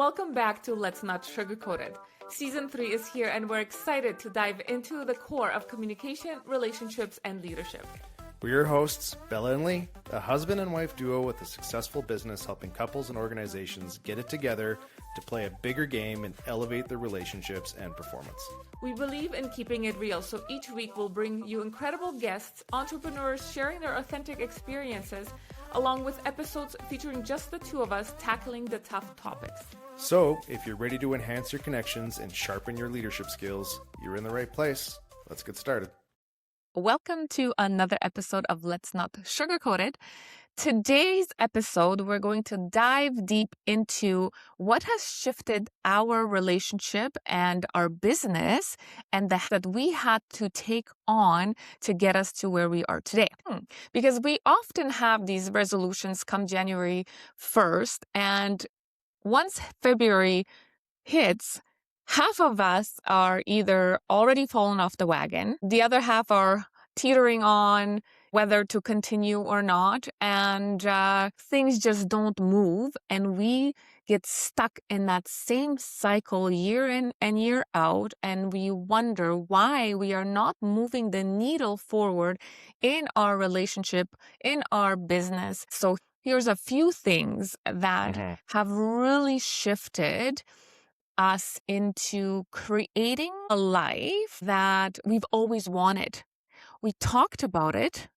Welcome back to Let's Not Sugarcoat It. Season 3 is here and we're excited to dive into the core of communication, relationships, and leadership. We're your hosts, Bella and Lee, a husband and wife duo with a successful business helping couples and organizations get it together to play a bigger game and elevate their relationships and performance. We believe in keeping it real, so each week we'll bring you incredible guests, entrepreneurs sharing their authentic experiences, along with episodes featuring just the two of us tackling the tough topics. So, if you're ready to enhance your connections and sharpen your leadership skills, you're in the right place. Let's get started. Welcome to another episode of Let's Not Sugarcoat It. Today's episode, we're going to dive deep into what has shifted our relationship and our business and that we had to take on to get us to where we are today. Because we often have these resolutions come January 1st, and once February hits, half of us are either already fallen off the wagon, the other half are teetering on whether to continue or not, and things just don't move, and we get stuck in that same cycle year in and year out, and we wonder why we are not moving the needle forward in our relationship, in our business. So here's a few things that have really shifted us into creating a life that we've always wanted. We talked about it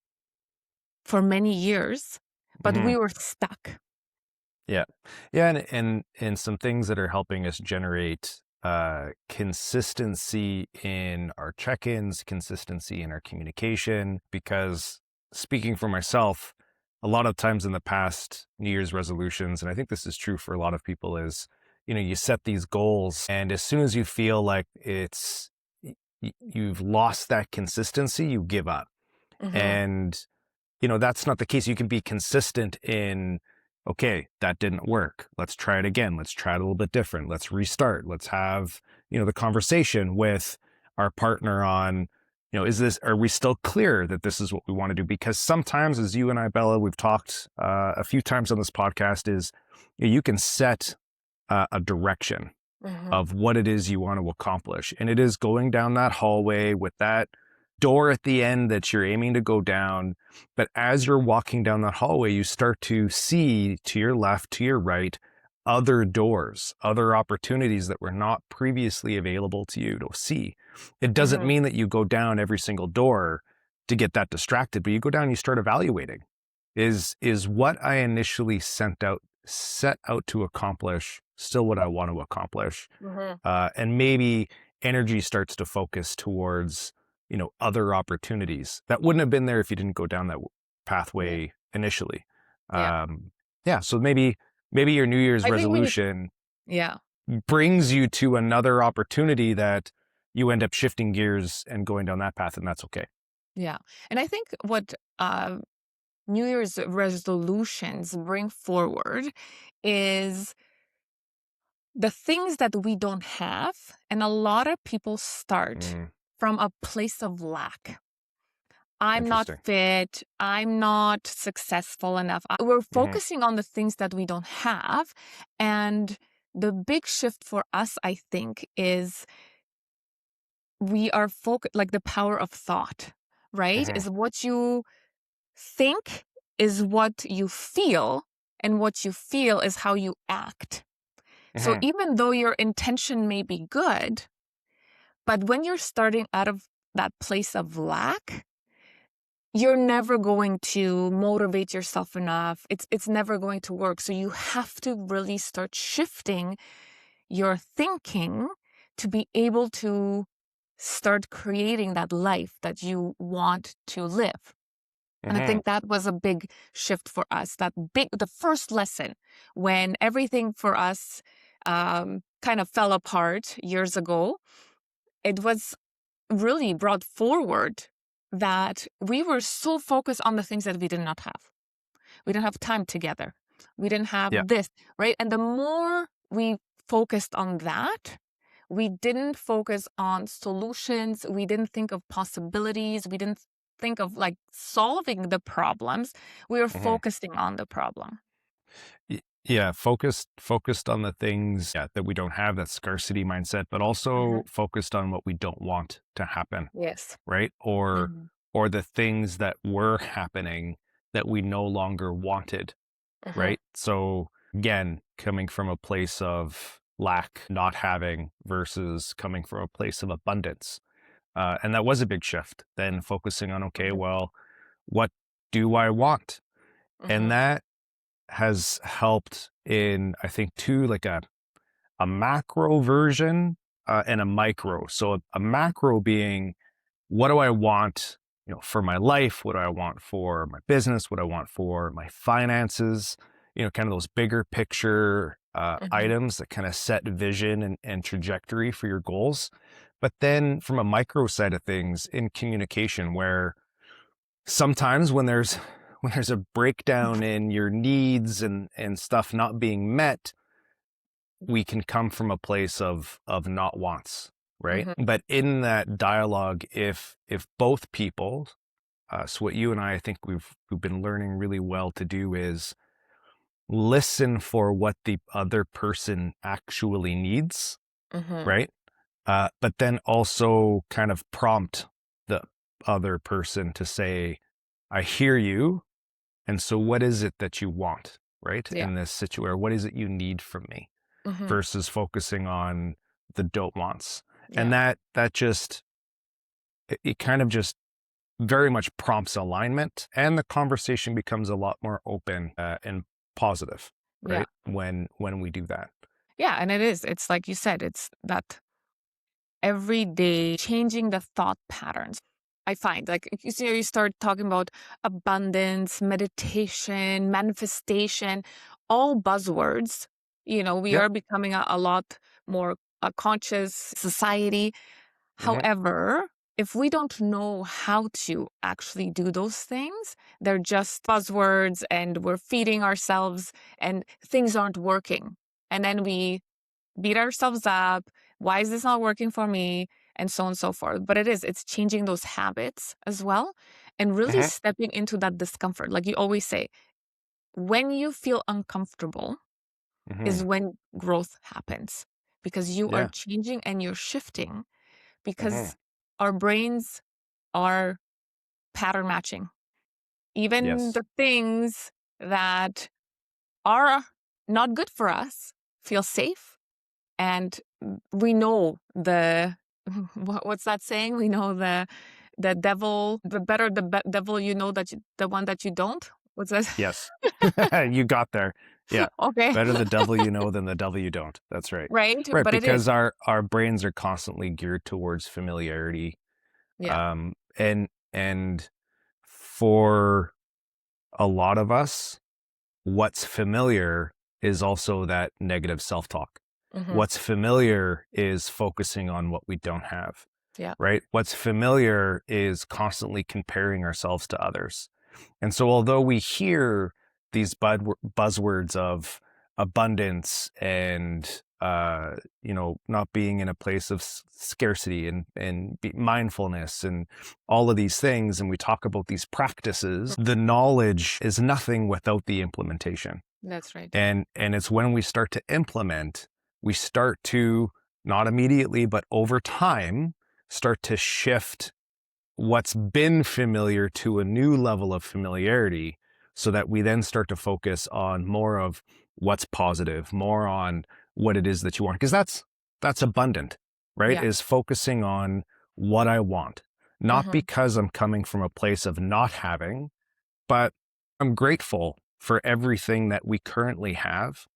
for many years, but we were stuck. Yeah. And some things that are helping us generate consistency in our check-ins, consistency in our communication, because speaking for myself, a lot of times in the past, New Year's resolutions, and I think this is true for a lot of people, is, you set these goals, and as soon as you feel like you've lost that consistency, you give up. And, that's not the case. You can be consistent in, okay, that didn't work. Let's try it again. Let's try it a little bit different. Let's restart. Let's have, the conversation with our partner on, are we still clear that this is what we want to do? Because sometimes, as you and I, Bella, we've talked a few times on this podcast, is you can set a direction of what it is you want to accomplish. And it is going down that hallway with that door at the end that you're aiming to go down. But as you're walking down that hallway, you start to see to your left, to your right, other doors, other opportunities that were not previously available to you to see. It doesn't mean that you go down every single door to get that distracted, but you go down and you start evaluating. Is what I initially set out to accomplish still what I want to accomplish? And maybe energy starts to focus towards, other opportunities that wouldn't have been there if you didn't go down that pathway initially. So maybe your New Year's resolution brings you to another opportunity that you end up shifting gears and going down that path, and that's okay. Yeah. And I think what New Year's resolutions bring forward is the things that we don't have. And a lot of people start from a place of lack. I'm not fit. I'm not successful enough. We're focusing on the things that we don't have. And the big shift for us, I think, is we are focused, like the power of thought, right? Is what you think is what you feel, and what you feel is how you act. So even though your intention may be good, but when you're starting out of that place of lack, you're never going to motivate yourself enough. It's never going to work. So you have to really start shifting your thinking to be able to start creating that life that you want to live. And I think that was a big shift for us. The first lesson when everything for us kind of fell apart years ago, it was really brought forward that we were so focused on the things that we did not have. We didn't have time together. We didn't have this, right? And the more we focused on that, we didn't focus on solutions. We didn't think of possibilities. We didn't think of like solving the problems. We were focusing on the problem. Yeah, focused on the things that we don't have, that scarcity mindset, but also Mhm. focused on what we don't want to happen, Yes. right? Mhm. Or the things that were happening that we no longer wanted, Mhm. right? So again, coming from a place of lack, not having, versus coming from a place of abundance. And that was a big shift. Then focusing on, okay, Mhm. well, what do I want? And Mhm. that has helped in, I think, two, like a macro version and a micro. So a macro being, what do I want, for my life? What do I want for my business? What do I want for my finances? Kind of those bigger picture Mhm. items that kind of set vision and trajectory for your goals. But then from a micro side of things, in communication, where sometimes when there's a breakdown in your needs and stuff not being met, we can come from a place of not wants, right? Mhm. But in that dialogue, if both people, so what you and I think we've been learning really well to do is listen for what the other person actually needs, Mhm. right? But then also kind of prompt the other person to say, I hear you. And so what is it that you want, right? Yeah. In this situation, what is it you need from me, Mhm. versus focusing on the don't wants. And Yeah. that just, it kind of just very much prompts alignment, and the conversation becomes a lot more open and positive, Yeah. right? When we do that. Yeah, and it is. It's like you said, it's that every day changing the thought patterns. I find like you start talking about abundance, meditation, manifestation, all buzzwords. We Yep. are becoming a lot more a conscious society. Hmm. However, if we don't know how to actually do those things, they're just buzzwords and we're feeding ourselves and things aren't working. And then we beat ourselves up. Why is this not working for me? And so on and so forth. But it's changing those habits as well and really Hmm. stepping into that discomfort. Like you always say, when you feel uncomfortable is Hmm. when growth happens because you are Yeah. changing and you're shifting Hmm. because our brains are pattern matching. Even Yes. the things that are not good for us feel safe. And we know what's that saying? We know the devil, the better devil you know the one that you don't. What's that? Yes. You got there. Yeah. Okay, Better the devil you know than the devil you don't. That's right. right? Right. But it is. Because our brains are constantly geared towards familiarity. Yeah. And for a lot of us, what's familiar is also that negative self-talk. Hmm. What's familiar is focusing on what we don't have, Yeah. right? What's familiar is constantly comparing ourselves to others. And so, although we hear these buzzwords of abundance and not being in a place of scarcity and mindfulness and all of these things, and we talk about these practices, the knowledge is nothing without the implementation. That's right. And it's when we start to implement, we start to, not immediately, but over time, start to shift what's been familiar to a new level of familiarity, so that we then start to focus on more of what's positive, more on what it is that you want. Because that's abundant, right? Yeah. Is focusing on what I want, not Hmm. because I'm coming from a place of not having, but I'm grateful for everything that we currently have,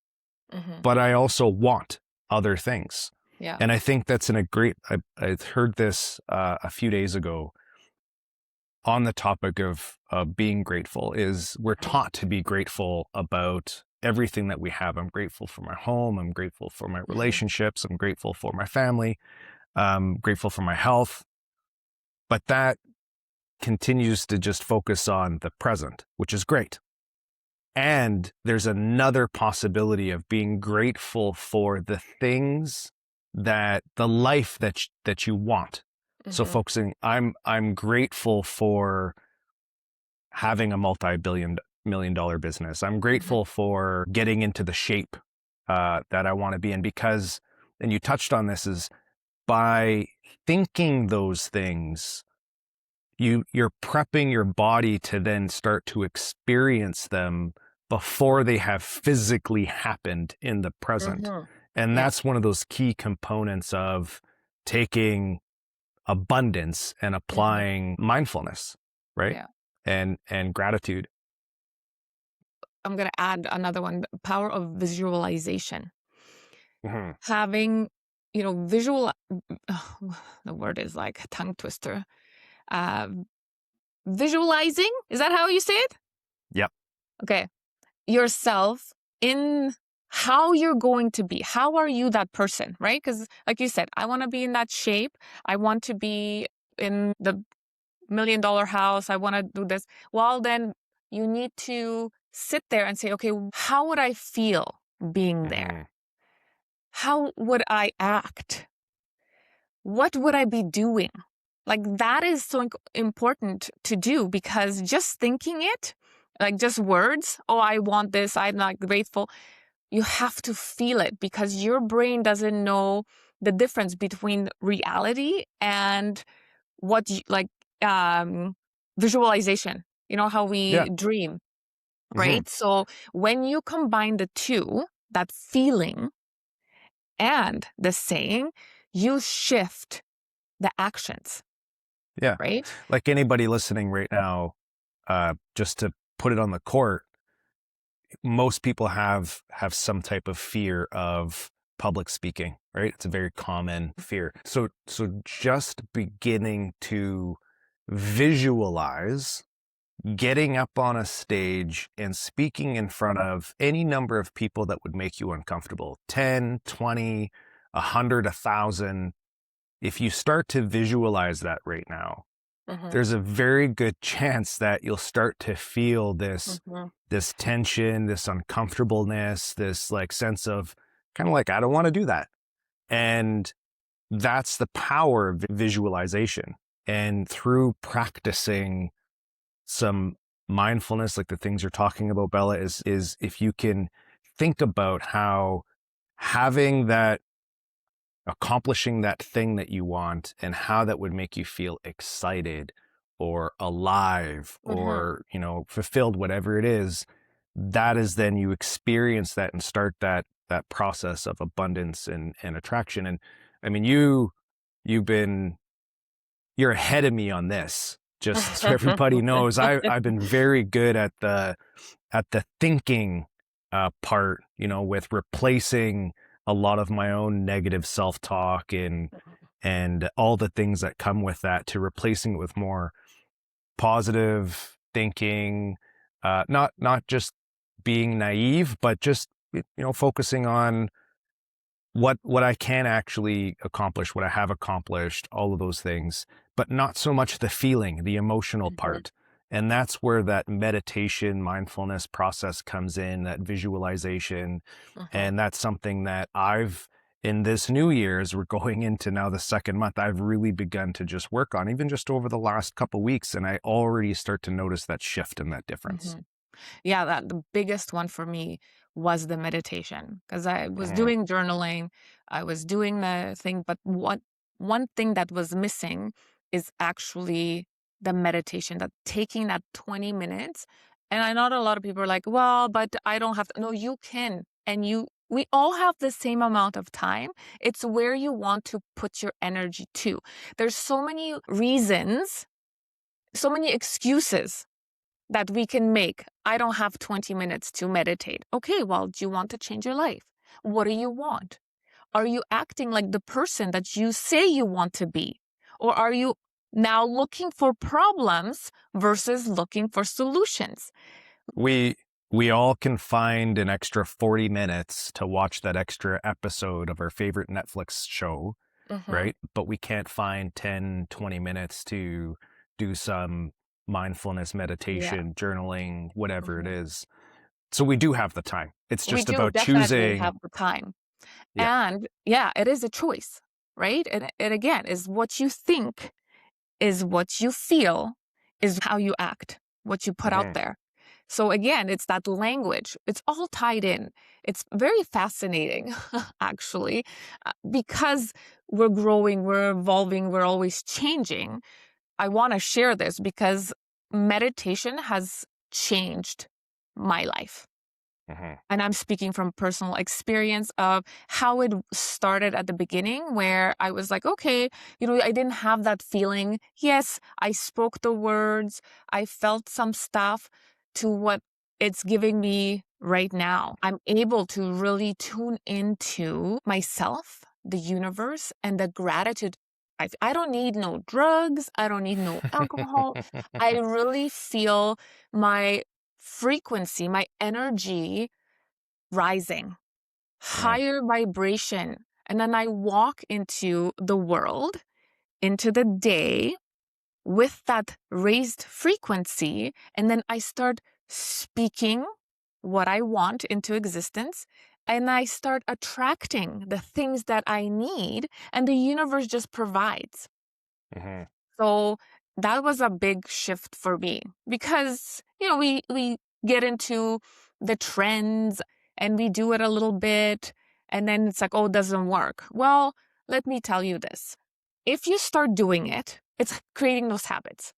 Hmm. but I also want other things. Yeah. And I think that's I heard this a few days ago on the topic of being grateful. Is we're taught to be grateful about everything that we have. I'm grateful for my home. I'm grateful for my Hmm. relationships. I'm grateful for my family. I'm grateful for my health. But that continues to just focus on the present, which is great. And there's another possibility of being grateful for the things, that the life that you want. So focusing, I'm grateful for having a multi-billion $1 million business. I'm Mm-hmm. grateful for getting into the shape that I want to be in because, and you touched on this, is by thinking those things, you're prepping your body to then start to experience them before they have physically happened in the present. Mm-hmm. And Yeah. that's one of those key components of taking abundance and Mm-hmm. applying mindfulness, right? Yeah. And gratitude. I'm going to add another one, the power of visualization. Mm-hmm. Having, visual, the word is like a tongue twister. Uh, Visualizing, is that how you say it? Yep. Okay. Yourself in how you're going to be. How are you that person, right? Because like you said, I want to be in that shape. I want to be in the $1 million house. I want to do this. Well, then you need to sit there and say, okay, how would I feel being Mm-hmm. there? How would I act? What would I be doing? Like that is so important to do because just thinking it, like just words, oh, I want this, I'm not grateful. You have to feel it because your brain doesn't know the difference between reality and what you, like visualization. You know how Yeah. we dream, Mm-hmm. right? So when you combine the two, that feeling and the saying, you shift the actions, Yeah. right? Like anybody listening right now, just to put it on the court, most people have some type of fear of public speaking, right? It's a very common fear. So just beginning to visualize getting up on a stage and speaking in front of any number of people that would make you uncomfortable, 10, 20, 100, 1,000. If you start to visualize that right now, Mm-hmm. there's a very good chance that you'll start to feel Mm-hmm. this tension, this uncomfortableness, this like sense of kind of like, I don't want to do that. And that's the power of visualization. And through practicing some mindfulness, like the things you're talking about, Bella, is if you can think about how having that, accomplishing that thing that you want and how that would make you feel excited or alive Mm-hmm. or, fulfilled, whatever it is, that is then you experience that and start that process of abundance and attraction. And I mean, you've been, you're ahead of me on this. Just so everybody knows, I've been very good at the thinking part, with replacing a lot of my own negative self-talk and all the things that come with that, to replacing it with more positive thinking, not just being naive, but just focusing on what I can actually accomplish, what I have accomplished, all of those things, but not so much the feeling, the emotional Mm-hmm. part. And that's where that meditation, mindfulness process comes in, that visualization. Mm-hmm. And that's something that in this new year, as we're going into now the second month, I've really begun to just work on, even just over the last couple of weeks. And I already start to notice that shift and that difference. Mm-hmm. Yeah, that the biggest one for me was the meditation because I was Mhm. doing journaling, I was doing the thing, but what one thing that was missing is actually the meditation, that taking that 20 minutes. And I know that a lot of people are like, well, but I don't have to. No, you can. And we all have the same amount of time. It's where you want to put your energy to. There's so many reasons, so many excuses that we can make. I don't have 20 minutes to meditate. Okay, well, do you want to change your life? What do you want? Are you acting like the person that you say you want to be? Or are you now looking for problems versus looking for solutions? We we all can find an extra 40 minutes to watch that extra episode of our favorite Netflix show, Mm-hmm. right? But we can't find 10, 20 minutes to do some mindfulness Yeah. meditation, journaling, whatever it Mm-hmm. is. So we do have the time. It's We just do about definitely choosing. have the time. Yeah. And yeah, it is a choice, right? And it again is what you think, is what you feel, is how you act, what you put out Mhm. there. So again, it's that language. It's all tied in. It's very fascinating, actually, because we're growing, we're evolving, we're always changing. I want to share this because meditation has changed my life. Mhm. And I'm speaking from personal experience of how it started at the beginning, where I was like, okay, I didn't have that feeling. Yes, I spoke the words, I felt some stuff to what it's giving me right now. I'm able to really tune into myself, the universe, and the gratitude. I don't need no drugs. I don't need no alcohol. I really feel my frequency, my energy rising, Mhm. higher vibration. And then I walk into the world, into the day with that raised frequency. And then I start speaking what I want into existence. And I start attracting the things that I need. And the universe just provides. Mhm. So that was a big shift for me because, we get into the trends and we do it a little bit and then it's like, oh, it doesn't work. Well, let me tell you this. If you start doing it, it's creating those habits.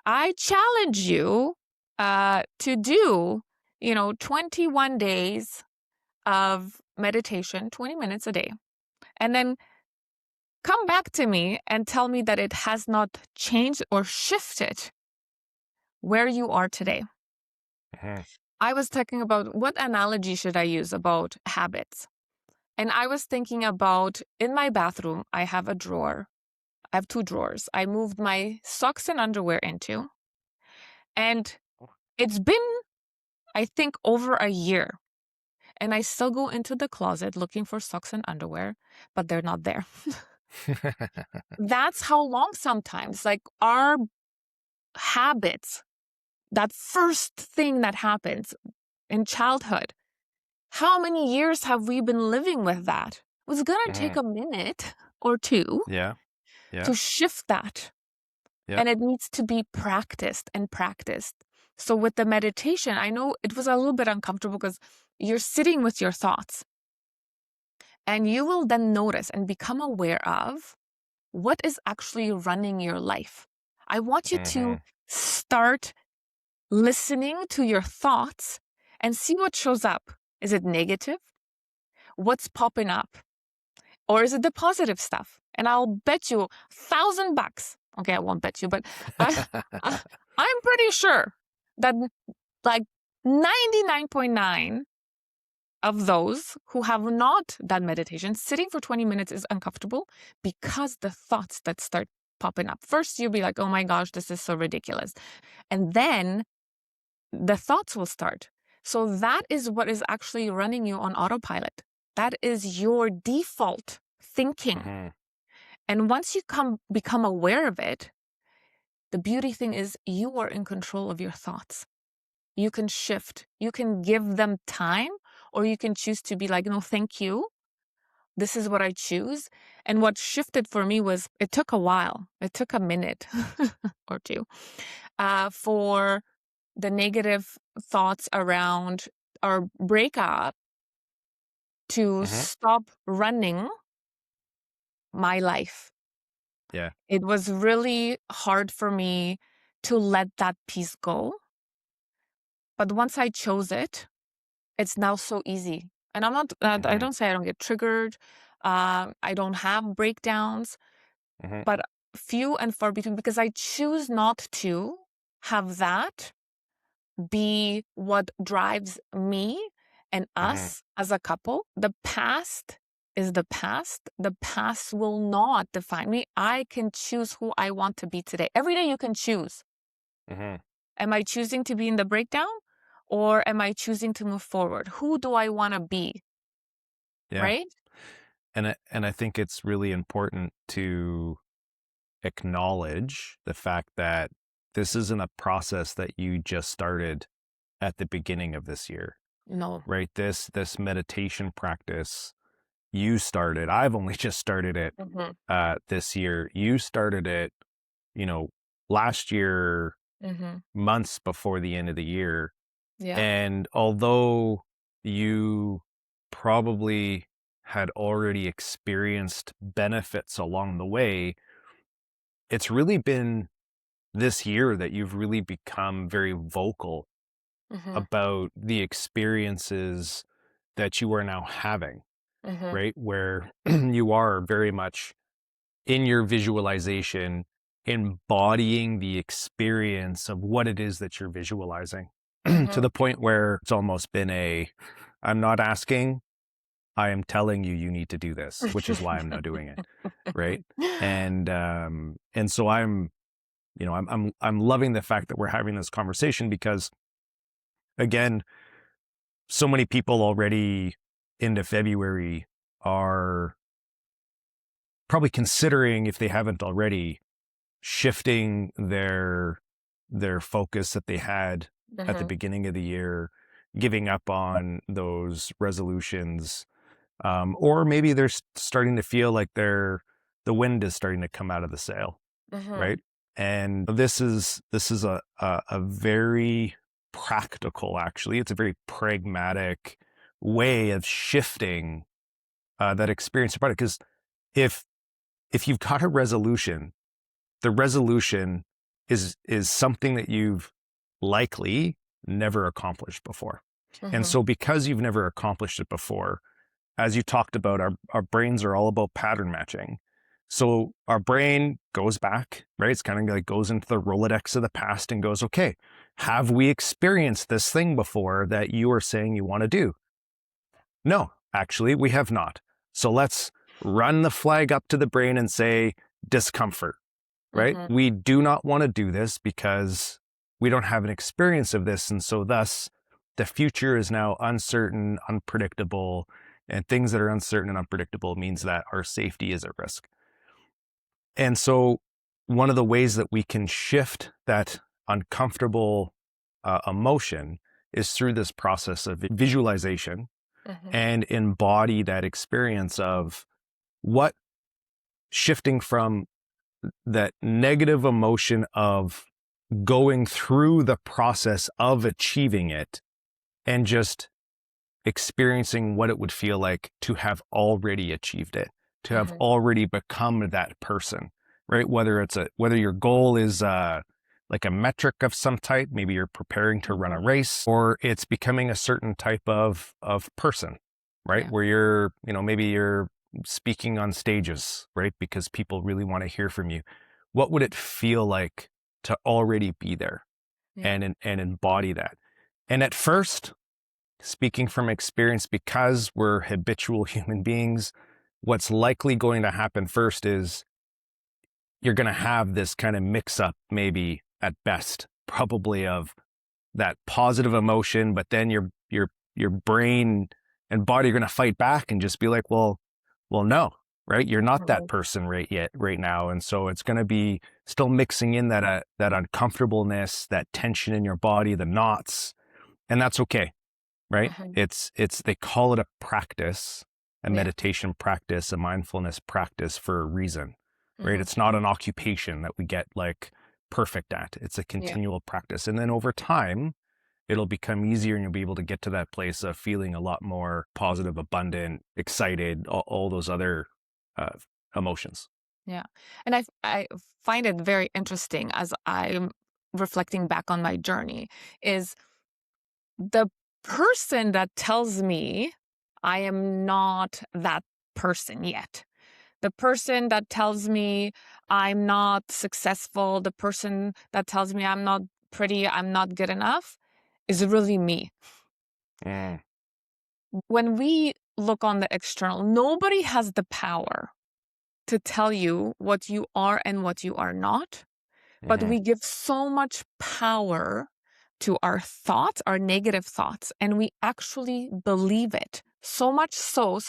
I challenge you to do, 21 days of meditation, 20 minutes a day, and then come back to me and tell me that it has not changed or shifted where you are today. Mhm. I was talking about what analogy should I use about habits. And I was thinking about in my bathroom, I have a drawer. I have two drawers. I moved my socks and underwear into. And it's been, I think, over a year. And I still go into the closet looking for socks and underwear, but they're not there. That's how long sometimes, like our habits, that first thing that happens in childhood, how many years have we been living with that? It's going to take Mhm. a minute or two Yeah. Yeah. to shift that. Yep. And it needs to be practiced and practiced. So with the meditation, I know it was a little bit uncomfortable because you're sitting with your thoughts and you will then notice and become aware of what is actually running your life. I want you to Mhm. start listening to your thoughts and see what shows up. Is it negative? What's popping up? Or is it the positive stuff? And I'll bet you $1,000. Okay, I won't bet you, but I, I'm pretty sure that like 99.9 of those who have not done meditation, sitting for 20 minutes is uncomfortable because the thoughts that start popping up. First, you'll be like, oh my gosh, this is so ridiculous. And then the thoughts will start. So that is what is actually running you on autopilot. That is your default thinking. Mhm. And once you become aware of it, the beauty thing is you are in control of your thoughts. You can shift, you can give them time, or you can choose to be like, no, thank you. This is what I choose. And what shifted for me was it took a while. It took a minute or two for the negative thoughts around our breakup to Mhm. stop running my life. Yeah. It was really hard for me to let that piece go. But once I chose it, it's now so easy. And I Mhm. don't say I don't get triggered. I don't have breakdowns, Mhm. but few and far between because I choose not to have that be what drives me and Mhm. us as a couple. The past is the past. The past will not define me. I can choose who I want to be today. Every day you can choose. Mhm. Am I choosing to be in the breakdown or am I choosing to move forward? Who do I want to be? Yeah. Right? And I think it's really important to acknowledge the fact that this isn't a process that you just started at the beginning of this year, No. right? This meditation practice you started. I've only just started it Mm-hmm. this year. You started it, you know, last year Mm-hmm. months before the end of the year. Yeah. And although you probably had already experienced benefits along the way, it's really been this year that you've really become very vocal Mm-hmm. about the experiences that you are now having, Mm-hmm. right? Where you are very much in your visualization, embodying the experience of what it is that you're visualizing to Mm-hmm. the point where it's almost been I'm not asking, I am telling you, you need to do this, which is why I'm now doing it. Right. And so I'm loving the fact that we're having this conversation because again, so many people already into February are probably considering, if they haven't already, shifting their focus that they had at the Mm-hmm. beginning of the year, giving up on those resolutions, or maybe they're starting to feel like the wind is starting to come out of the sail, Mm-hmm. right? And this is a very practical, actually, it's a very pragmatic way of shifting that experience about it. Because if you've got a resolution, the resolution is something that you've likely never accomplished before. And Mm-hmm. so because you've never accomplished it before, as you talked about, our brains are all about pattern matching. So our brain goes back, right? It's kind of like goes into the Rolodex of the past and goes, okay, have we experienced this thing before that you are saying you want to do? No, actually, we have not. So let's run the flag up to the brain and say discomfort, right? Mm-hmm. We do not want to do this because we don't have an experience of this. And so thus the future is now uncertain, unpredictable, and things that are uncertain and unpredictable means that our safety is at risk. And so one of the ways that we can shift that uncomfortable emotion is through this process of visualization Mm-hmm. and embody that experience of what shifting from that negative emotion of going through the process of achieving it and just experiencing what it would feel like to have already achieved it, to have Mm-hmm. already become that person, right? Whether your goal is like a metric of some type, maybe you're preparing to run a Mm-hmm. race, or it's becoming a certain type of person, right? Yeah. Where maybe you're speaking on stages, right? Because people really want to hear from you. What would it feel like to already be there Yeah. and embody that? And at first, speaking from experience, because we're habitual human beings, what's likely going to happen first is you're going to have this kind of mix up, maybe at best, probably of that positive emotion, but then your brain and body are going to fight back and just be like, well, no, right? You're not that Right. person right now. And so it's going to be still mixing in that uncomfortableness, that tension in your body, the knots, and that's okay, right? Mm-hmm. It's they call it a practice, a Yeah. meditation practice, a mindfulness practice for a reason, right? Mm-hmm. It's not an occupation that we get like perfect at. It's a Yeah. continual practice. And then over time, it'll become easier and you'll be able to get to that place of feeling a lot more positive, abundant, excited, all those other uh, emotions. Yeah. And I find it very interesting as I'm reflecting back on my journey is the person that tells me I am not that person yet. The person that tells me I'm not successful, the person that tells me I'm not pretty, I'm not good enough is really me. Mm, When we look on the external, nobody has the power to tell you what you are and what you are not. But hmm we give so much power to our thoughts, our negative thoughts, and we actually believe it. So much so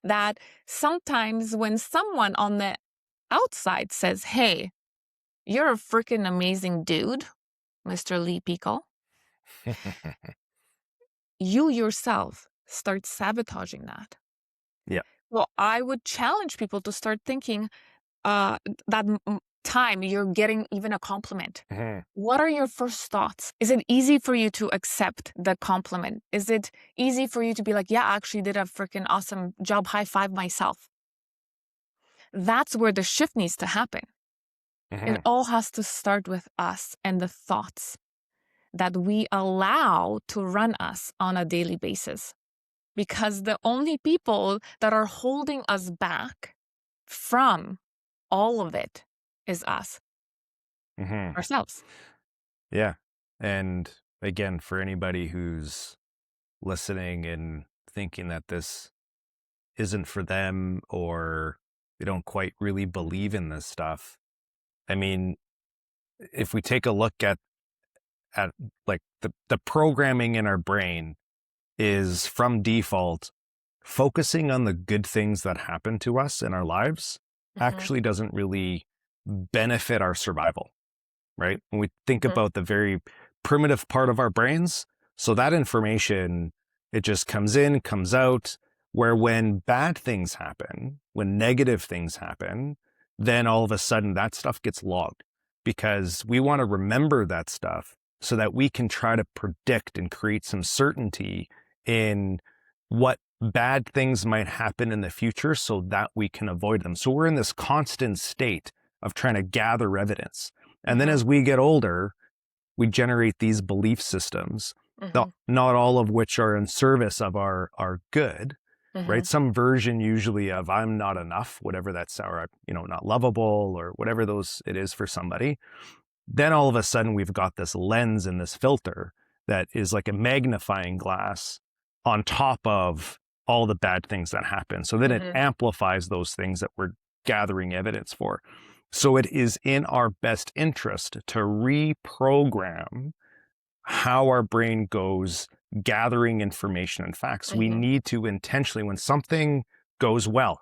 that sometimes when someone on the outside says, "Hey, you're a freaking amazing dude, Mr. Lee Pico," you yourself start sabotaging that. Yeah. Well, I would challenge people to start thinking that time you're getting even a compliment, Mhm. what are your first thoughts? Is it easy for you to accept the compliment? Is it easy for you to be like, yeah, I actually did a freaking awesome job, high five myself? That's where the shift needs to happen. It Mhm. all has to start with us and the thoughts that we allow to run us on a daily basis. Because the only people that are holding us back from all of it is us, Mhm. ourselves. Yeah. And again, for anybody who's listening and thinking that this isn't for them, or they don't quite really believe in this stuff, I mean, if we take a look at like the programming in our brain is from default, focusing on the good things that happen to us in our lives Mhm, actually doesn't really benefit our survival, right? When we think mhm, about the very primitive part of our brains, so that information, it just comes in, comes out, where when bad things happen, when negative things happen, then all of a sudden that stuff gets logged because we want to remember that stuff so that we can try to predict and create some certainty in what bad things might happen in the future so that we can avoid them. So we're in this constant state of trying to gather evidence. And then mhm, as we get older, we generate these belief systems, mhm, not all of which are in service of our good, right? mhm, Some version usually of I'm not enough, whatever that's our, not lovable or whatever those it is for somebody. Then all of a sudden we've got this lens and this filter that is like a magnifying glass on top of all the bad things that happen. So then it mhm, amplifies those things that we're gathering evidence for. So it is in our best interest to reprogram how our brain goes gathering information and facts. We mhm, need to intentionally, when something goes well,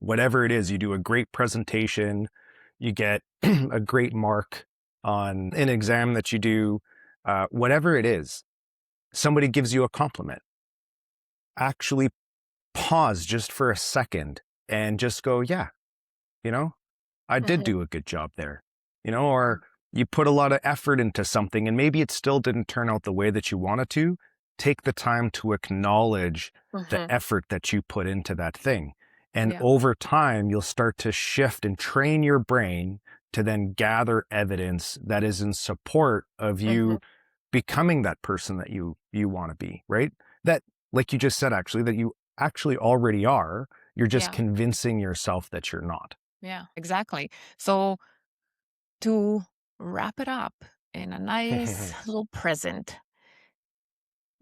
whatever it is, you do a great presentation, you get a great mark on an exam that you do, whatever it is, somebody gives you a compliment. Actually pause just for a second and just go, yeah, you know, I did mhm, do a good job there, or you put a lot of effort into something and maybe it still didn't turn out the way that you wanted to. Take the time to acknowledge the mhm. effort that you put into that thing. And Yeah. over time, you'll start to shift and train your brain to then gather evidence that is in support of Mhm. you becoming that person that you want to be, right? That, like you just said, actually, that you actually already are. You're just Yeah. convincing yourself that you're not. Yeah. Exactly. So to wrap it up in a nice little present,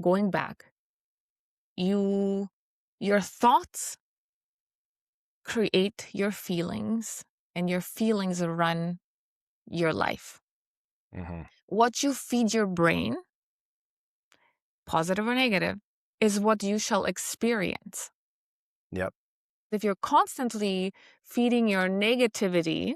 going back, you your thoughts create your feelings and your feelings run your life. Hmm. What you feed your brain, positive or negative, is what you shall experience. Yep. If you're constantly feeding your negativity,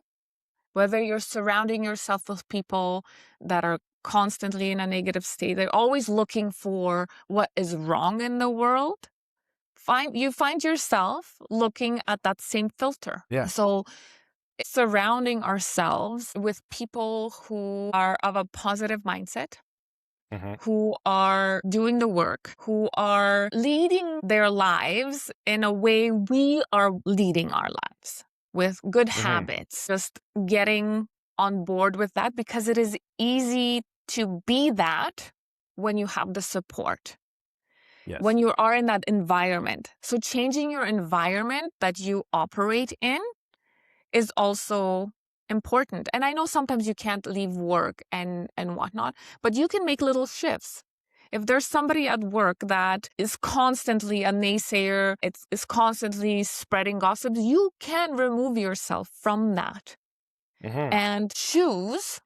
whether you're surrounding yourself with people that are constantly in a negative state, they're always looking for what is wrong in the world, find yourself looking at that same filter. Yeah. So surrounding ourselves with people who are of a positive mindset, Hmm. who are doing the work, who are leading their lives in a way we are leading our lives with good Hmm. habits, just getting on board with that because it is easy to be that when you have the support, when Yes. you are in that environment. So changing your environment that you operate in is also important. And I know sometimes you can't leave work and whatnot, but you can make little shifts. If there's somebody at work that is constantly a naysayer, is constantly spreading gossip, you can remove yourself from that Hmm. and choose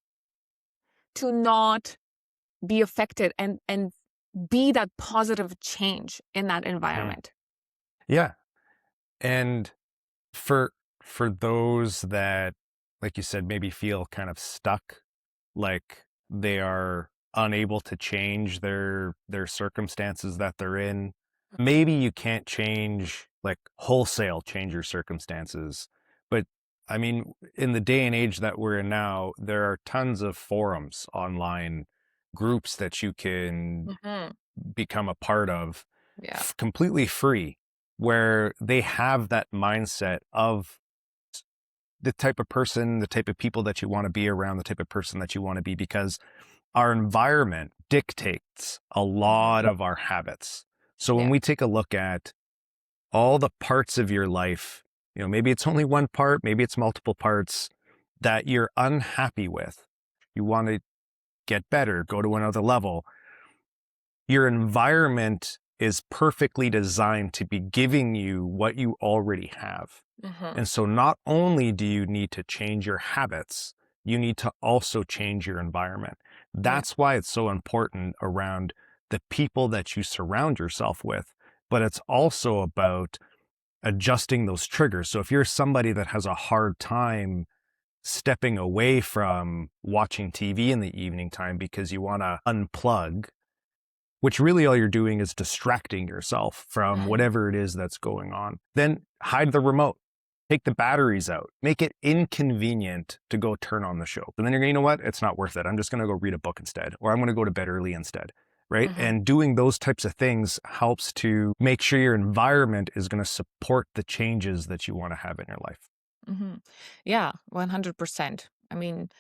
to not be affected and be that positive change in that Hmm. environment. Yeah. And for for those that, like you said, maybe feel kind of stuck, like they are unable to change their circumstances that they're in. Maybe you can't change, like wholesale change your circumstances, but I mean, in the day and age that we're in now, there are tons of forums online, groups that you can Hmm. become a part of Yeah. completely free, where they have that mindset of the type of person, the type of people that you want to be around, the type of person that you want to be, because our environment dictates a Hmm. lot of our habits. So when Yeah. we take a look at all the parts of your life, maybe it's only one part, maybe it's multiple parts that you're unhappy with, you want to get better, go to another level, your environment is perfectly designed to be giving you what you already have. Hmm. And so not only do you need to change your habits, you need to also change your environment. Yeah. That's why it's so important around the people that you surround yourself with. But it's also about adjusting those triggers. So if you're somebody that has a hard time stepping away from watching TV in the evening time because you want to unplug, which really all you're doing is distracting yourself from Hmm. whatever it is that's going on, then hide the remote, take the batteries out, make it inconvenient to go turn on the show. And then you're going, you know what? It's not worth it. I'm just going to go read a book instead, or I'm going to go to bed early instead. Right. Hmm. And doing those types of things helps to make sure your environment is going to support the changes that you want to have in your life. Hmm. Yeah, 100%. I mean,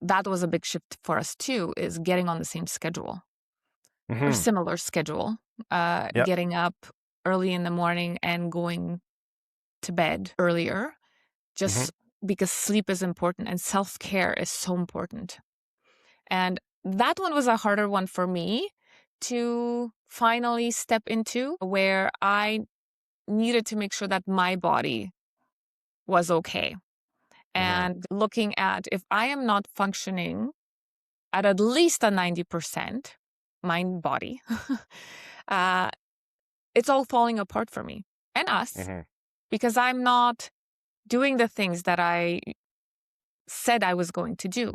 that was a big shift for us too, is getting on the same schedule or Mm-hmm. similar schedule, Yep. getting up early in the morning and going to bed earlier, Mm-hmm. just because sleep is important and self-care is so important. And that one was a harder one for me to finally step into, where I needed to make sure that my body was okay. Mm-hmm. And looking at, if I am not functioning at least a 90% mind body, uh, it's all falling apart for me and us, Mm-hmm. because I'm not doing the things that I said I was going to do.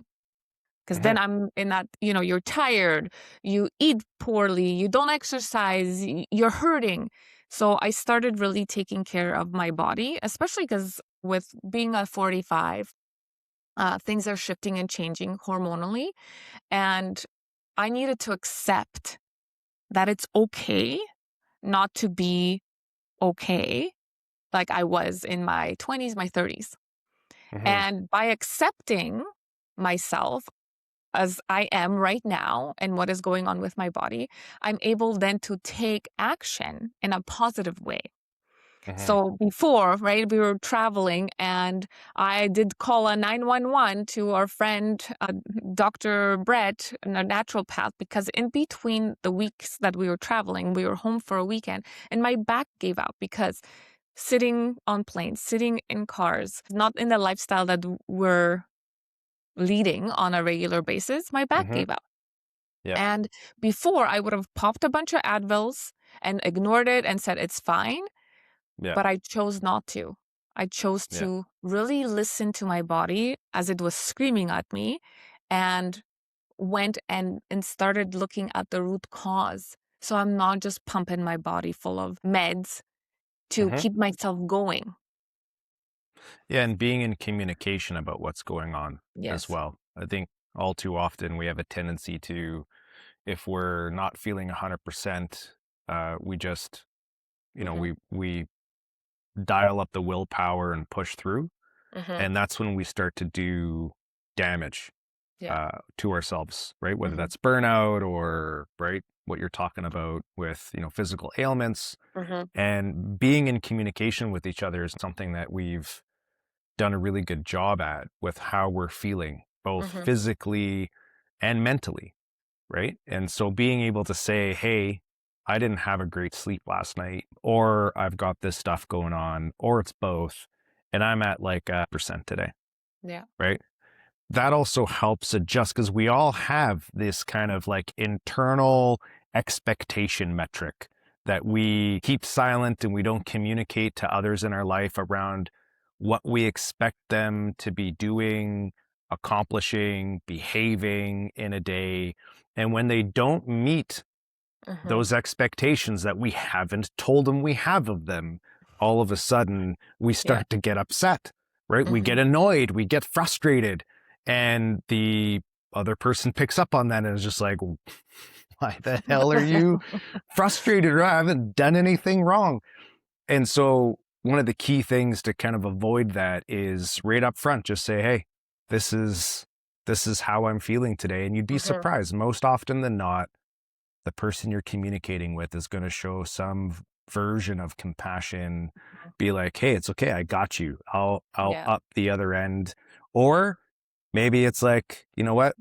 Because Mm-hmm. then I'm in that, you're tired, you eat poorly, you don't exercise, you're hurting. So I started really taking care of my body, especially because with being a 45, things are shifting and changing hormonally. And I needed to accept that it's okay not to be okay like I was in my 20s, my 30s. Mm-hmm. And by accepting myself as I am right now and what is going on with my body, I'm able then to take action in a positive way. Mm-hmm. So before, right, we were traveling and I did call a 911 to our friend, Dr. Brett, a naturopath, because in between the weeks that we were traveling, we were home for a weekend and my back gave out because sitting on planes, sitting in cars, not in the lifestyle that we're leading on a regular basis, my back Mm-hmm. gave out. Yep. And before I would have popped a bunch of Advils and ignored it and said it's fine, Yeah. but I chose not to. I chose Yeah. to really listen to my body as it was screaming at me and went and started looking at the root cause. So I'm not just pumping my body full of meds to Mm-hmm. keep myself going. Yeah, and being in communication about what's going on as Yes. well. I think all too often we have a tendency to, if we're not feeling 100%, we just, Hmm. we dial up the willpower and push through, Hmm. and that's when we start to do damage Yeah. to ourselves, right? Whether Hmm. that's burnout or right what you're talking about with physical ailments. Hmm. And being in communication with each other is something that we've done a really good job at, with how we're feeling, both Hmm. physically and mentally, right? And so being able to say, hey, I didn't have a great sleep last night, or I've got this stuff going on, or it's both, and I'm at like a percent today, Yeah. right? That also helps adjust, because we all have this kind of like internal expectation metric that we keep silent and we don't communicate to others in our life around what we expect them to be doing, accomplishing, behaving in a day. And when they don't meet Hmm. those expectations that we haven't told them we have of them, all of a sudden we Yeah. start to get upset. right? We get annoyed, we get frustrated, and the other person picks up on that and is just like, why the hell are you frustrated? I haven't done anything wrong. And so one of the key things to kind of avoid that is right up front, just say, hey, this is how I'm feeling today. And you'd be surprised. Most often than not, the person you're communicating with is going to show some version of compassion, be like, hey, it's okay, I got you. I'll up the other end. Or maybe it's like, you know what?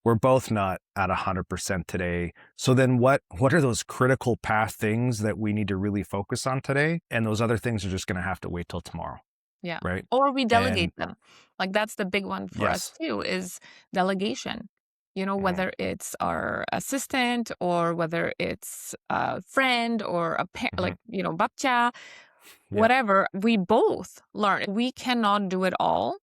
We're both not at 100% today. So then what are those critical path things that we need to really focus on today? And those other things are just going to have to wait till tomorrow. Yeah. Right. Or we And delegate them. Like that's the big one for us yes. too, is delegation. Whether it's our assistant or whether it's a friend or a like, babcha, Yeah. whatever, we both learn. We cannot do it all.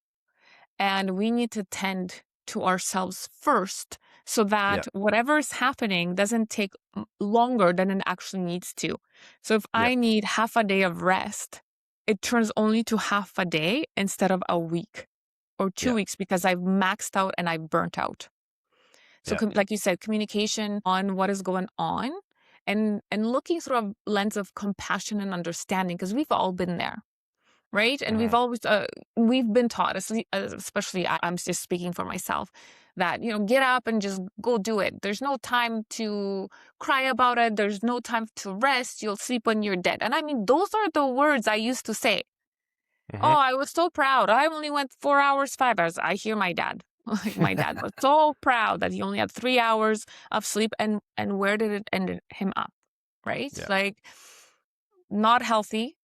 And we need to tend to ourselves first so Yeah. that whatever is happening doesn't take longer than it actually needs to. So if Yeah. I need half a day of rest, it turns only to half a day instead of a week or 2 weeks because I've maxed out and I've burnt out. So like you said, communication on what is going on and looking through a lens of compassion and understanding, because we've all been there. Right. And we've been taught, especially I'm just speaking for myself, that, get up and just go do it. There's no time to cry about it. There's no time to rest. You'll sleep when you're dead. And I mean, those are the words I used to say. Oh, I was so proud. I only went 4 hours, 5 hours. I hear my dad. Like my dad was so proud that he only had 3 hours of sleep. And where did it end him up? Right. Yeah. Like not healthy.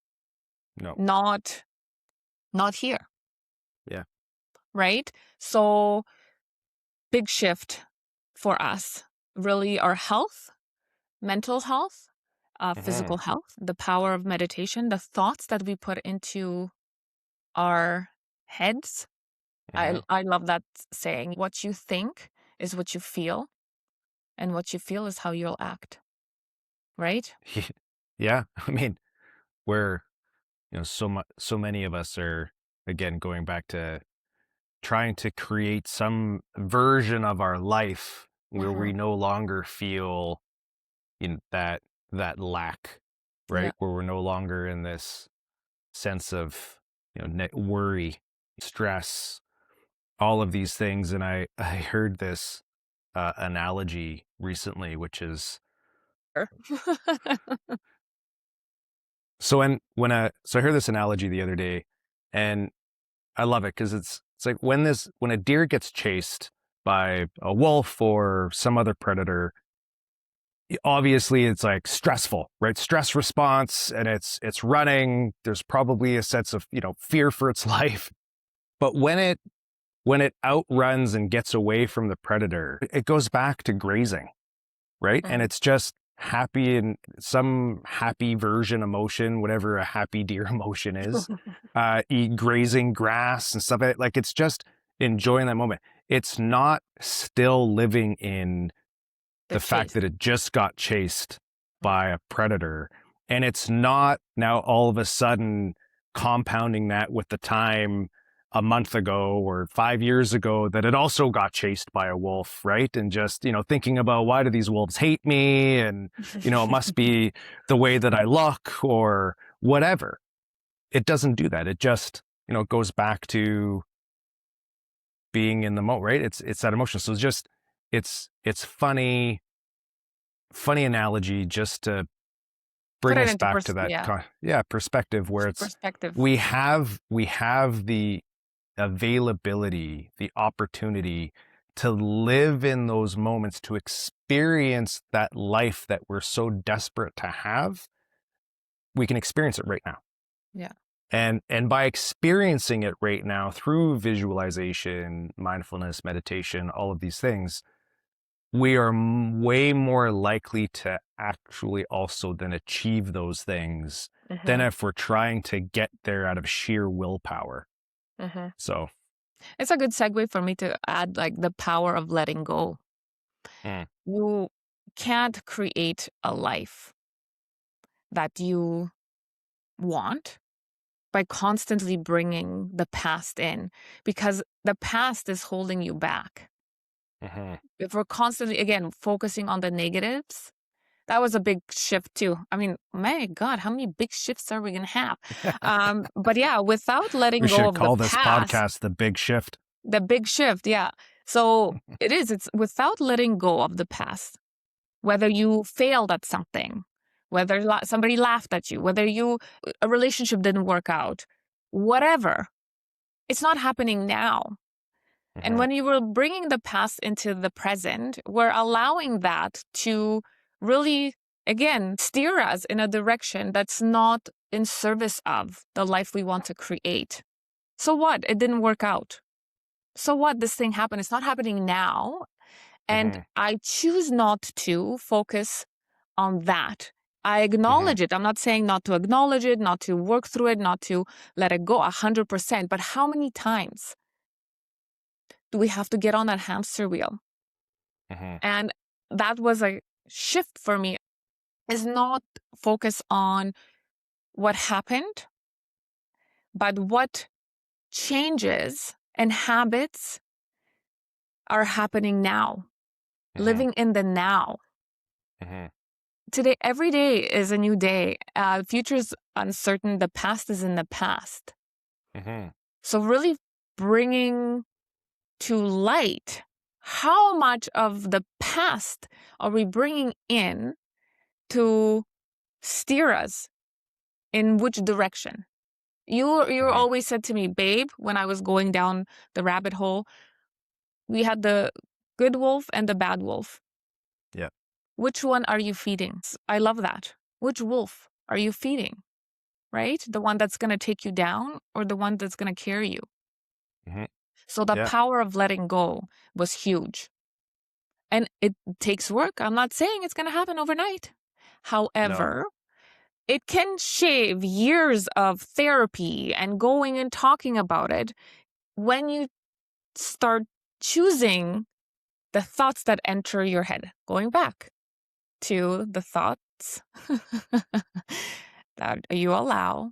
No. Not here. Yeah. Right? So big shift for us, really our health, mental health, physical health, the power of meditation, the thoughts that we put into our heads. I love that saying, what you think is what you feel, and what you feel is how you'll act. Right? Yeah. I mean, we're, so many of us are, again, going back to trying to create some version of our life where we no longer feel that lack, right? Yeah. Where we're no longer in this sense of, worry, stress, all of these things. And I heard this analogy recently, which is, so I heard this analogy the other day, and I love it because it's like when a deer gets chased by a wolf or some other predator, obviously it's like stressful, right? Stress response, and it's running. There's probably a sense of, fear for its life. But when it outruns and gets away from the predator, it goes back to grazing, right? And it's just happy, and some happy version emotion, whatever a happy deer emotion is, eat grazing grass and stuff like it's just enjoying that moment. It's not still living in the fact that it just got chased by a predator. And it's not now all of a sudden compounding that with the time a month ago or 5 years ago that it also got chased by a wolf, right? And just, thinking about, why do these wolves hate me? And, it must be the way that I look or whatever. It doesn't do that. It just, goes back to being in the moment, right? It's that emotion. So it's funny analogy just to Put bring it us into back to that perspective where it's perspective. we have the availability, the opportunity to live in those moments, to experience that life that we're so desperate to have. We can experience it right now. Yeah. And by experiencing it right now through visualization, mindfulness, meditation, all of these things, we are way more likely to actually also then achieve those things than if we're trying to get there out of sheer willpower. So it's a good segue for me to add, like, the power of letting go. You can't create a life that you want by constantly bringing the past in, because the past is holding you back. Mm-hmm. If we're constantly, again, focusing on the negatives, that was a big shift too. I mean, my God, how many big shifts are we going to have? But yeah, without letting We go should of the call this past, podcast The Big Shift. the big shift, yeah. So it's without letting go of the past, whether you failed at something, whether somebody laughed at you, whether a relationship didn't work out, whatever, it's not happening now. And Mm-hmm. when you were bringing the past into the present, we're allowing that to really, again, steer us in a direction that's not in service of the life we want to create. So what? It didn't work out. So what? This thing happened. It's not happening now. And Mm-hmm. I choose not to focus on that. I Mm-hmm. acknowledge it. I'm not saying not to acknowledge it, not to work through it, not to let it go 100%. But how many times do we have to get on that hamster wheel? Mm-hmm. And that was a shift for me, is not focus on what happened, but what changes and habits are happening now, Mm-hmm. living in the now. Mm-hmm. Today, every day is a new day. Future's uncertain. The past is in the past. Mm-hmm. So really bringing to light how much of the past are we bringing in to steer us in which direction. You Mm-hmm. always said to me, babe, when I was going down the rabbit hole, we had the good wolf and the bad wolf. Yeah. Which one are you feeding? I love that. Which wolf are you feeding? Right? The one that's going to take you down or the one that's going to carry you? Mm-hmm. So the Yeah. power of letting go was huge. And it takes work. I'm not saying it's going to happen overnight. However, it can shave years of therapy and going and talking about it when you start choosing the thoughts that enter your head. Going back to the thoughts that you allow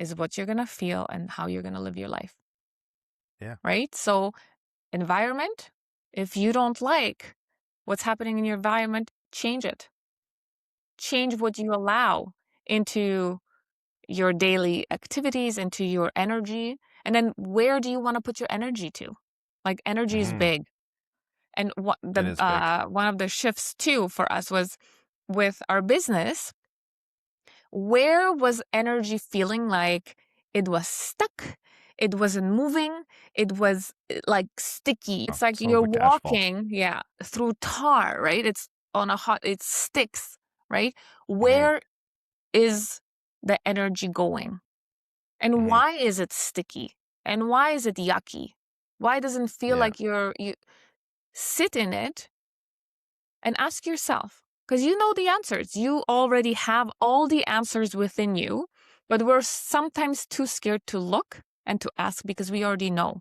is what you're going to feel and how you're going to live your life. Yeah. Right? So, environment, if you don't like what's happening in your environment, change it. Change what you allow into your daily activities, into your energy. And then where do you want to put your energy to? Like energy is Mm-hmm. big. And what It is big. one of the shifts too for us was with our business. Where was energy feeling like it was stuck? It wasn't moving. It was like sticky. It's like Some of you're like asphalt. walking, through tar, right? It's on it sticks, right? Mm-hmm. Where is the energy going? And Mm-hmm. why is it sticky? And why is it yucky? Why doesn't it feel Yeah. like you sit in it and ask yourself, because you know the answers. You already have all the answers within you, but we're sometimes too scared to look and to ask because we already know.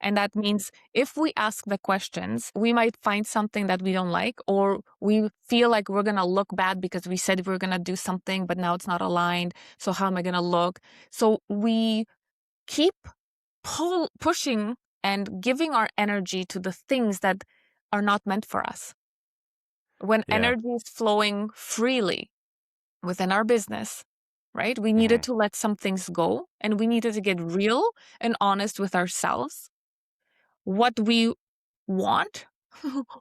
And that means if we ask the questions, we might find something that we don't like, or we feel like we're going to look bad because we said we're going to do something, but now it's not aligned. So how am I going to look? So we keep pushing and giving our energy to the things that are not meant for us. When Yeah. energy is flowing freely within our business, right? We Mm-hmm. needed to let some things go and we needed to get real and honest with ourselves. What we want.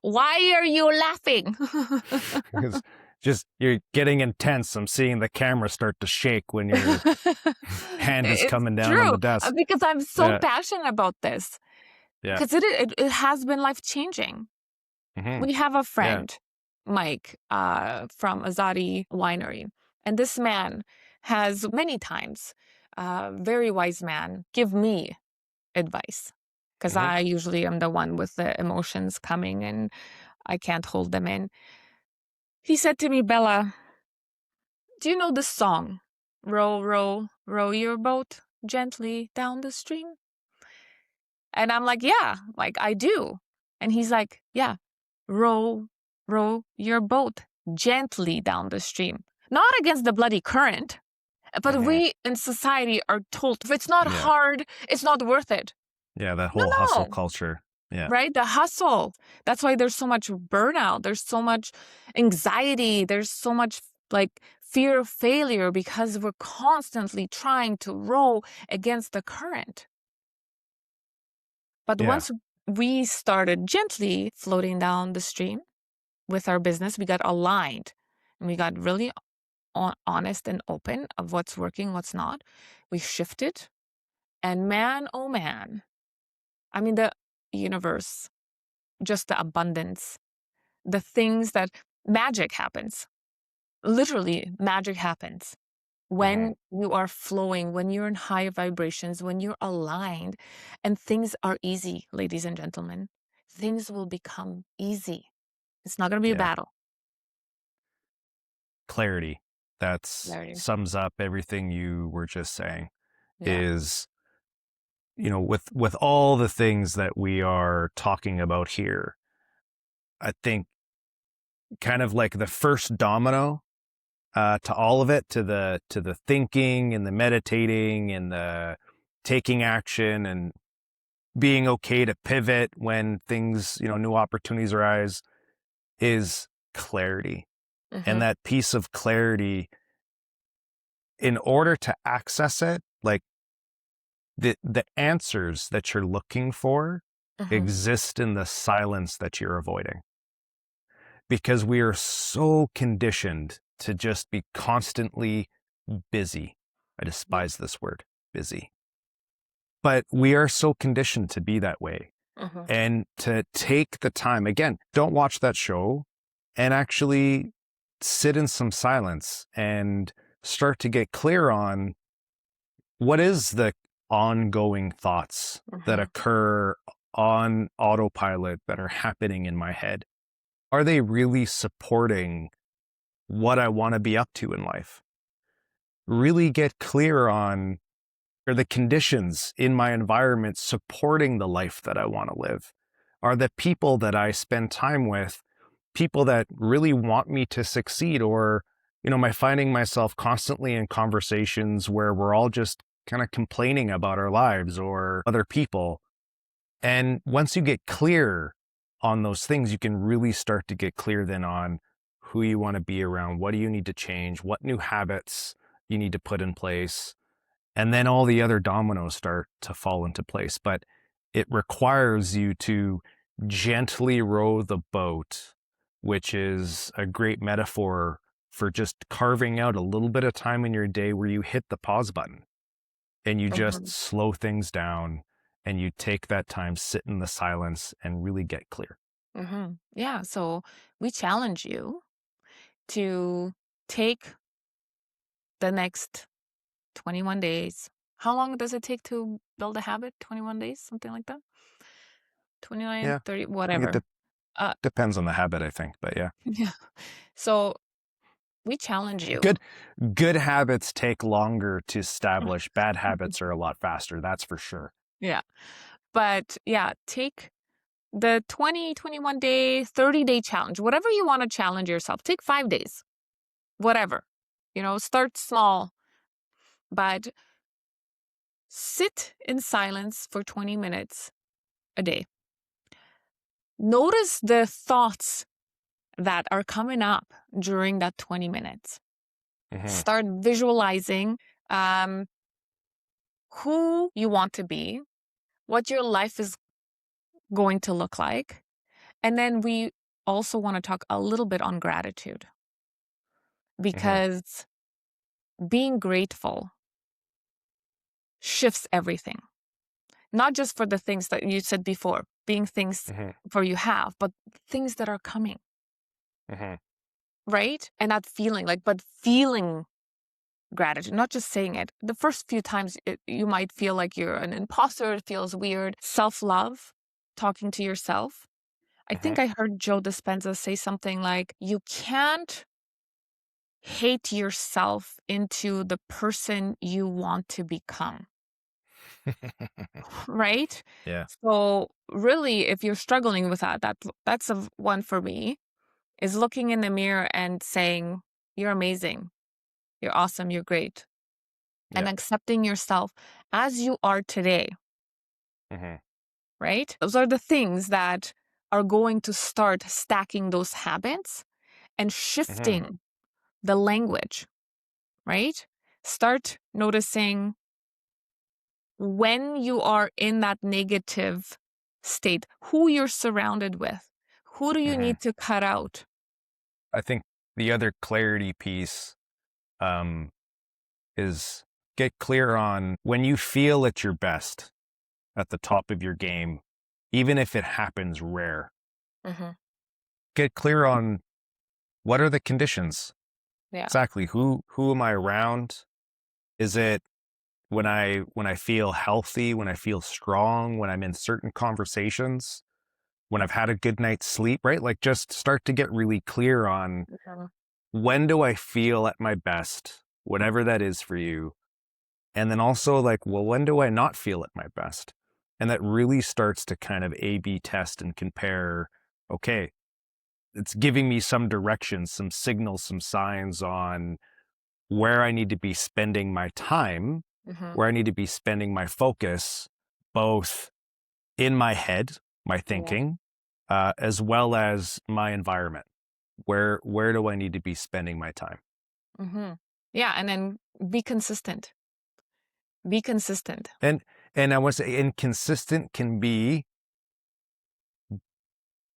Why are you laughing? Because just you're getting intense. I'm seeing the camera start to shake when your hand is It's coming down on true the desk. because I'm so Yeah. passionate about this Yeah. because it has been life changing. Mm-hmm. We have a friend, Mike, from Azadi Winery, and this man has many times, very wise man, give me advice because Mm-hmm. I usually am the one with the emotions coming and I can't hold them in. He said to me, Bella, do you know this song? Row, row, row your boat gently down the stream. And I'm like, yeah, like I do. And he's like, yeah, row, row your boat gently down the stream, not against the bloody current. But Hmm. we in society are told if it's not Yeah. hard, it's not worth it. Yeah. That No, whole hustle no. culture. Yeah. Right? The hustle. That's why there's so much burnout. There's so much anxiety. There's so much like fear of failure because we're constantly trying to row against the current. But Yeah. once we started gently floating down the stream with our business, we got aligned and we got really honest and open of what's working, what's not. We shifted. And man, oh man, I mean, the universe, just the abundance, the things that magic happens. Literally, magic happens Hmm. when you are flowing, when you're in higher vibrations, when you're aligned, and things are easy, ladies and gentlemen. Things will become easy. It's not going to be a Yeah. battle. Clarity. That's Clarity. sums up everything you were just saying. Yeah. Is, with all the things that we are talking about here, I think kind of like the first domino to all of it, to the thinking and the meditating and the taking action and being okay to pivot when things, new opportunities arise, is clarity. And Mm-hmm. that piece of clarity, in order to access it, like the answers that you're looking for Mm-hmm. exist in the silence that you're avoiding. Because we are so conditioned to just be constantly busy. I Yeah. despise this word, busy. But we are so conditioned to be that way. Mm-hmm. And to take the time, again, don't watch that show, and actually sit in some silence and start to get clear on what is the ongoing thoughts that Mm-hmm. occur on autopilot that are happening in my head. Are they really supporting what I want to be up to in life? Really get clear on, are the conditions in my environment supporting the life that I want to live? Are the people that I spend time with people that really want me to succeed? Or, am I finding myself constantly in conversations where we're all just kind of complaining about our lives or other people? And once you get clear on those things, you can really start to get clear then on who you want to be around, what do you need to change, what new habits you need to put in place. And then all the other dominoes start to fall into place. But it requires you to gently row the boat, which is a great metaphor for just carving out a little bit of time in your day where you hit the pause button and you just Mm-hmm. slow things down and you take that time, sit in the silence, and really get clear. Mm-hmm. Yeah. So we challenge you to take the next 21 days. How long does it take to build a habit? 21 days, something like that? 29, Yeah, 30, I think it whatever. Uh, depends on the habit, I think. But yeah, yeah. So we challenge you. good good habits take longer to establish. Bad habits are a lot faster. That's for sure. Yeah. But yeah, take the 20, 21 day, 30-day challenge, whatever you want to challenge yourself. Take 5 days, whatever. Start small, but sit in silence for 20 minutes a day. Notice the thoughts that are coming up during that 20 minutes. Hmm. Start visualizing um, who you want to be, what your life is going to look like. And then we also want to talk a little bit on gratitude Hmm. because being grateful shifts everything, not just for the things that you said before, being things Hmm. for you have, but things that are coming, Hmm. right? And not feeling but feeling gratitude, not just saying it. The first few times you might feel like you're an imposter. It feels weird. Self-love, talking to yourself. I Hmm. think I heard Joe Dispenza say something like, you can't hate yourself into the person you want to become, right? Yeah. So really, if you're struggling with that's a one for me, is looking in the mirror and saying, you're amazing, you're awesome, you're great. and Yeah. accepting yourself as you are today, Mm-hmm. right? Those are the things that are going to start stacking those habits and Mm-hmm. shifting the language, right? Start noticing when you are in that negative state, who you're surrounded with. Who do you Mm-hmm. need to cut out? I think the other clarity piece um, is get clear on when you feel at your best, at the top of your game, even if it happens rare. Mm-hmm. Get clear on what are the conditions. Yeah. Exactly. Who am I around? Is it when I feel healthy, when I feel strong, when I'm in certain conversations, when I've had a good night's sleep, right? Like just start to get really clear on Mhm. when do I feel at my best, whatever that is for you. And then also like, well, when do I not feel at my best? And that really starts to kind of A/B test and compare, okay, it's giving me some direction, some signals, some signs on where I need to be spending my time, Mhm. where I need to be spending my focus, both in my head, my Yeah. thinking, as well as my environment. Where do I need to be spending my time? Mhm. Yeah, and then be consistent. Be consistent. And I want to say inconsistent can be,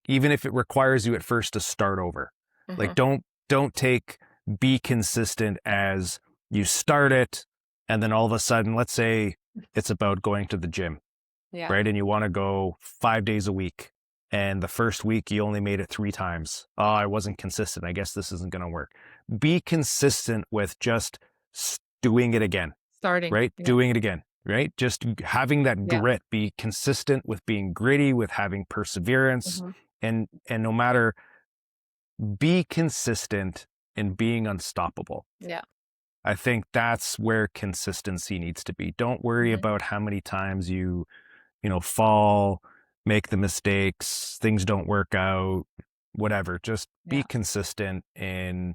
even if it requires you at first to start over. Like Mhm. don't take be consistent as you start it and then all of a sudden, let's say it's about going to the gym, Yeah. right? And you want to go 5 days a week. And the first week you only made it 3 times. Oh, I wasn't consistent. I guess this isn't going to work. Be consistent with just doing it again, Starting. right? Yeah. Doing it again, right? Just having that Yeah. grit, be consistent with being gritty, with having perseverance. Mhm. And no matter, be consistent in being unstoppable. Yeah. I think that's where consistency needs to be. Don't worry Mhm. about how many times you fall, make the mistakes, things don't work out, whatever. Just be Yeah. consistent in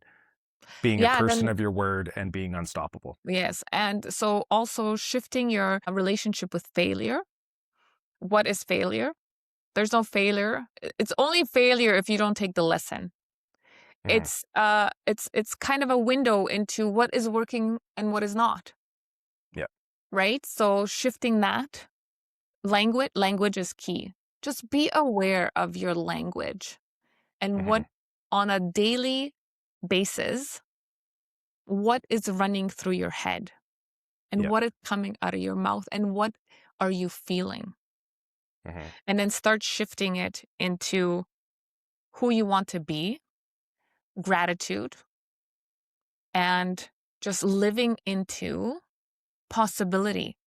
being a Yeah, and person then of your word and being unstoppable. yes, and so also shifting your relationship with failure. What is failure? There's no failure. It's only failure if you don't take the lesson. Mhm. It's kind of a window into what is working and what is not, Yeah. right? So shifting that language is key. Just be aware of your language and what Mhm. on a daily basis, what is running through your head and Yeah. what is coming out of your mouth and what are you feeling? Mhm. And then start shifting it into who you want to be, gratitude, and just living into possibility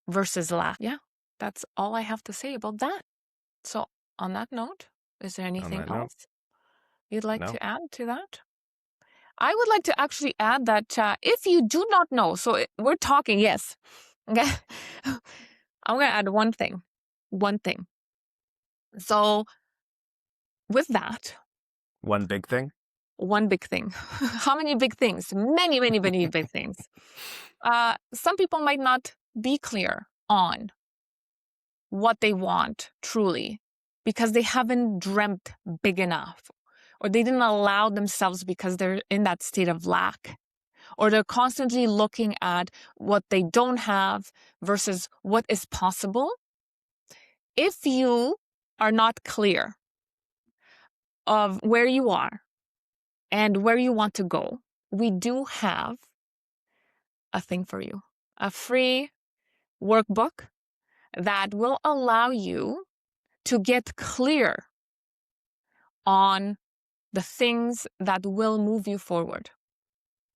versus lack. Yeah, that's all I have to say about that. So, on that note, is there On anything that note, else you'd like no. to add to that? I would like to actually add that if you do not know, so we're talking, yes. Okay. I'm going to add one thing. One thing. So, with that, One big thing. one big thing. How many big things? Many, many, many big things. Some people might not be clear on what they want truly because they haven't dreamt big enough or they didn't allow themselves because they're in that state of lack or they're constantly looking at what they don't have versus what is possible. If you are not clear of where you are and where you want to go, we do have a thing for you, a free workbook that will allow you to get clear on the things that will move you forward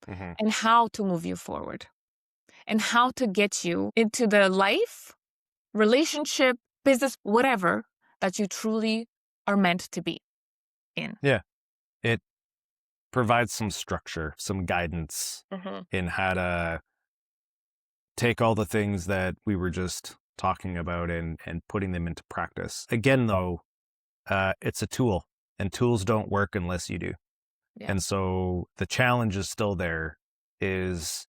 Mhm. and how to move you forward and how to get you into the life, relationship, business, whatever that you truly are meant to be in. Yeah. It provides some structure, some guidance Mm-hmm. in how to take all the things that we were just talking about and putting them into practice. Again, though, it's a tool, and tools don't work unless you do. Yeah. And so the challenge is still there. Is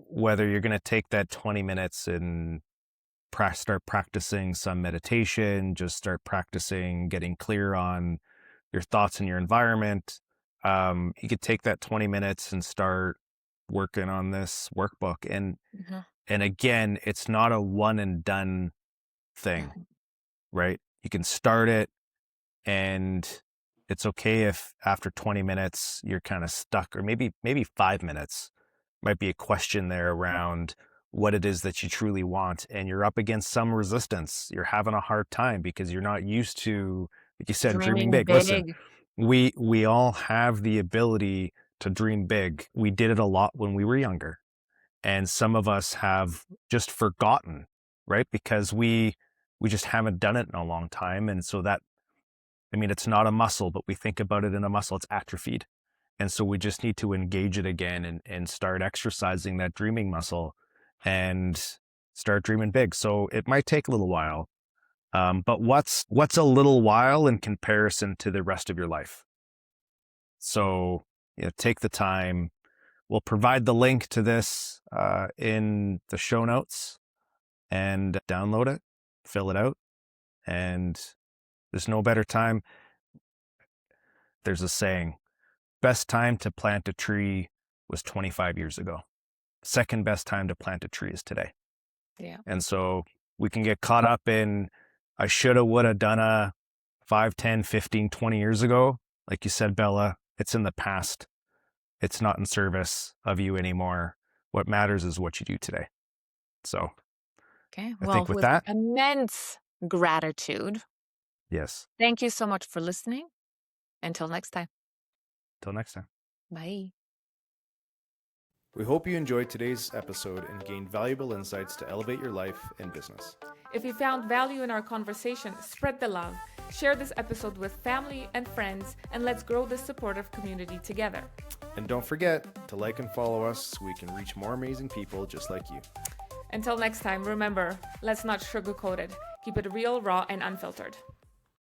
whether you're going to take that 20 minutes and start practicing some meditation, just start practicing getting clear on your thoughts and your environment. You could take that 20 minutes and start working on this workbook. And again, it's not a one and done thing, right? You can start it, and it's okay if after 20 minutes you're kind of stuck, or maybe 5 minutes might be a question there around what it is that you truly want, and you're up against some resistance. You're having a hard time because you're not used to, like you said, dreaming Dreaming big. Listen, big. we all have the ability to dream big. We did it a lot when we were younger, and some of us have just forgotten, right? Because we just haven't done it in a long time. And so that, I mean, it's not a muscle, but we think about it in a muscle, it's atrophied. And so we just need to engage it again and start exercising that dreaming muscle and start dreaming big. So it might take a little while, but what's a little while in comparison to the rest of your life? So, take the time. We'll provide the link to this in the show notes, and download it, fill it out, and there's no better time. There's a saying, best time to plant a tree was 25 years ago. Second best time to plant a tree is today. Yeah. And so we can get caught up in, I shoulda, woulda, done 5, 10, 15, 20 years ago. Like you said, Bella, it's in the past. It's not in service of you anymore. What matters is what you do today. So Okay. I Well, think with with that, immense gratitude, yes. thank you so much for listening. Until next time. Till next time. Bye. We hope you enjoyed today's episode and gained valuable insights to elevate your life and business. If you found value in our conversation, spread the love. Share this episode with family and friends, and let's grow this supportive community together. And don't forget to like and follow us so we can reach more amazing people just like you. Until next time, remember, let's not sugarcoat it. Keep it real, raw, and unfiltered.